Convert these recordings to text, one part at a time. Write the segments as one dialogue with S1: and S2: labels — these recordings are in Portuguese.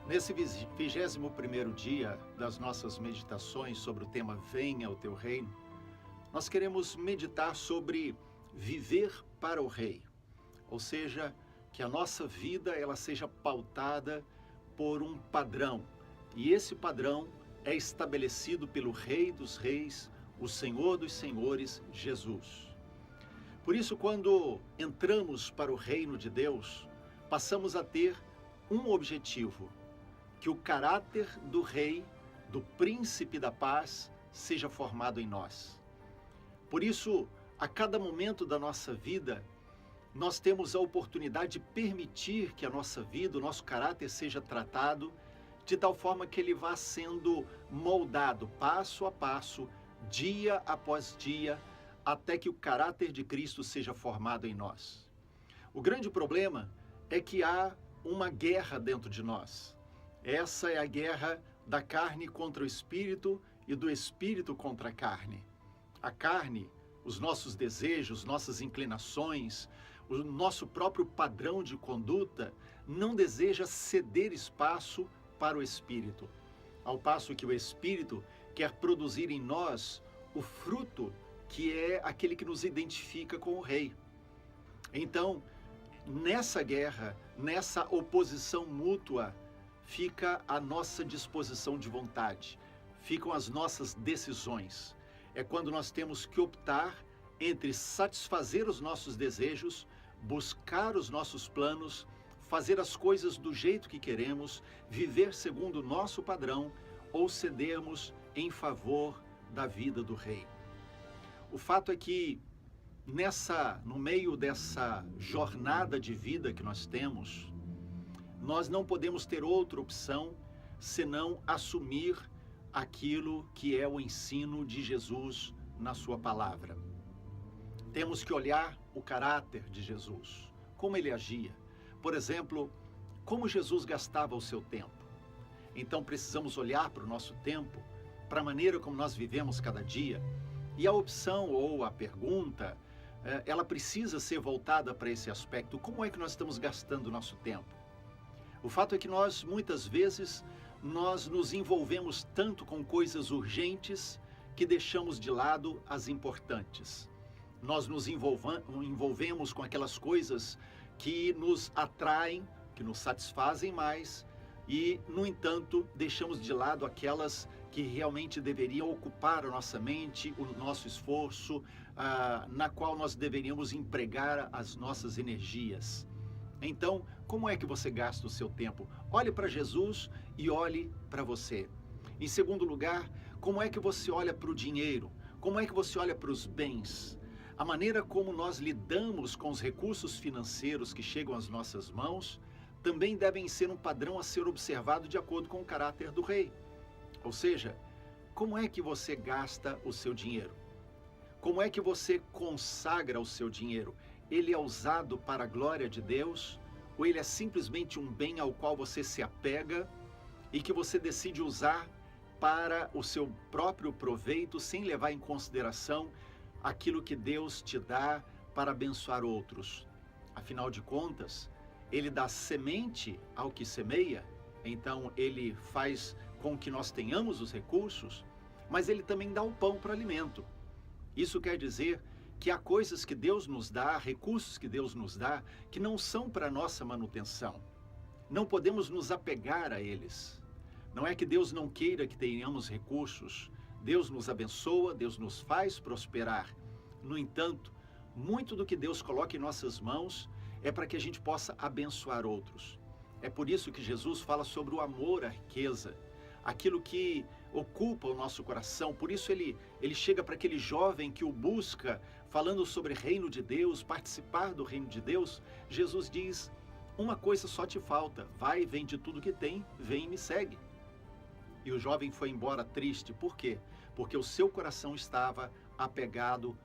S1: Nesse 21º dia das nossas meditações sobre o tema Venha o Teu Reino, nós queremos meditar sobre viver para o Rei, ou seja, que a nossa vida ela seja pautada por um padrão, e esse padrão é estabelecido pelo Rei dos Reis, o Senhor dos Senhores, Jesus. Por isso, quando entramos para o reino de Deus, passamos a ter um objetivo: que o caráter do Rei, do Príncipe da Paz, seja formado em nós. Por isso, a cada momento da nossa vida, nós temos a oportunidade de permitir que a nossa vida, o nosso caráter seja tratado de tal forma que ele vá sendo moldado passo a passo, dia após dia, até que o caráter de Cristo seja formado em nós. O grande problema é que há uma guerra dentro de nós. Essa é a guerra da carne contra o espírito e do espírito contra a carne. A carne, os nossos desejos, nossas inclinações, o nosso próprio padrão de conduta não deseja ceder espaço para o espírito, ao passo que o espírito quer produzir em nós o fruto que é aquele que nos identifica com o Rei. Então, nessa guerra, nessa oposição mútua, fica a nossa disposição de vontade, ficam as nossas decisões. É quando nós temos que optar entre satisfazer os nossos desejos, buscar os nossos planos, fazer as coisas do jeito que queremos, viver segundo o nosso padrão ou cedermos em favor da vida do Rei. O fato é que no meio dessa jornada de vida que nós temos, nós não podemos ter outra opção senão assumir aquilo que é o ensino de Jesus na sua palavra. Temos que olhar o caráter de Jesus, como ele agia. Por exemplo, como Jesus gastava o seu tempo. Então precisamos olhar para o nosso tempo, para a maneira como nós vivemos cada dia. E a opção ou a pergunta, ela precisa ser voltada para esse aspecto. Como é que nós estamos gastando o nosso tempo? O fato é que nós, muitas vezes, nós nos envolvemos tanto com coisas urgentes que deixamos de lado as importantes. Nós nos envolvemos com aquelas coisas que nos atraem, que nos satisfazem mais e, no entanto, deixamos de lado aquelas que realmente deveriam ocupar a nossa mente, o nosso esforço, na qual nós deveríamos empregar as nossas energias. Então, como é que você gasta o seu tempo? Olhe para Jesus e olhe para você. Em segundo lugar, como é que você olha para o dinheiro? Como é que você olha para os bens? A maneira como nós lidamos com os recursos financeiros que chegam às nossas mãos também devem ser um padrão a ser observado de acordo com o caráter do Rei. Ou seja, como é que você gasta o seu dinheiro? Como é que você consagra o seu dinheiro? Ele é usado para a glória de Deus? Ou ele é simplesmente um bem ao qual você se apega e que você decide usar para o seu próprio proveito, sem levar em consideração aquilo que Deus te dá para abençoar outros? Afinal de contas, ele dá semente ao que semeia, então ele faz com que nós tenhamos os recursos, mas ele também dá o pão para alimento. Isso quer dizer que há coisas que Deus nos dá, recursos que Deus nos dá, que não são para nossa manutenção. Não podemos nos apegar a eles. Não é que Deus não queira que tenhamos recursos. Deus nos abençoa, Deus nos faz prosperar. No entanto, muito do que Deus coloca em nossas mãos é para que a gente possa abençoar outros. É por isso que Jesus fala sobre o amor à riqueza, aquilo que ocupa o nosso coração. Por isso ele chega para aquele jovem que o busca, falando sobre o reino de Deus, participar do reino de Deus. Jesus diz: uma coisa só te falta, vai, vende tudo que tem, vem e me segue. E o jovem foi embora triste. Por quê? Porque o seu coração estava apegado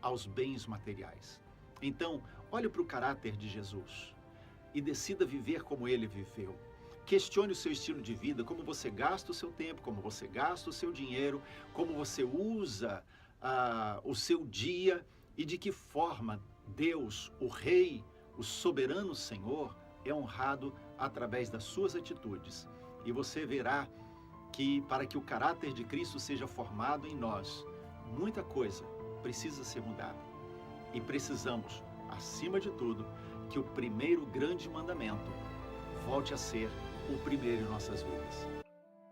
S1: aos bens materiais. Então, olhe para o caráter de Jesus e decida viver como ele viveu. Questione o seu estilo de vida, como você gasta o seu tempo, como você gasta o seu dinheiro, como você usa o seu dia e de que forma Deus, o Rei, o soberano Senhor, é honrado através das suas atitudes. E você verá que, para que o caráter de Cristo seja formado em nós, muita coisa precisa ser mudada. E precisamos, acima de tudo, que o primeiro grande mandamento volte a ser o primeiro em nossas vidas.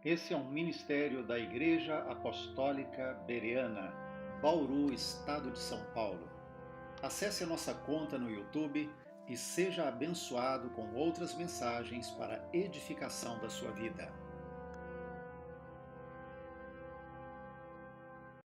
S1: Esse é um ministério da Igreja Apostólica Bereana, Bauru, Estado de São Paulo. Acesse a nossa conta no YouTube e seja abençoado com outras mensagens para a edificação da sua vida.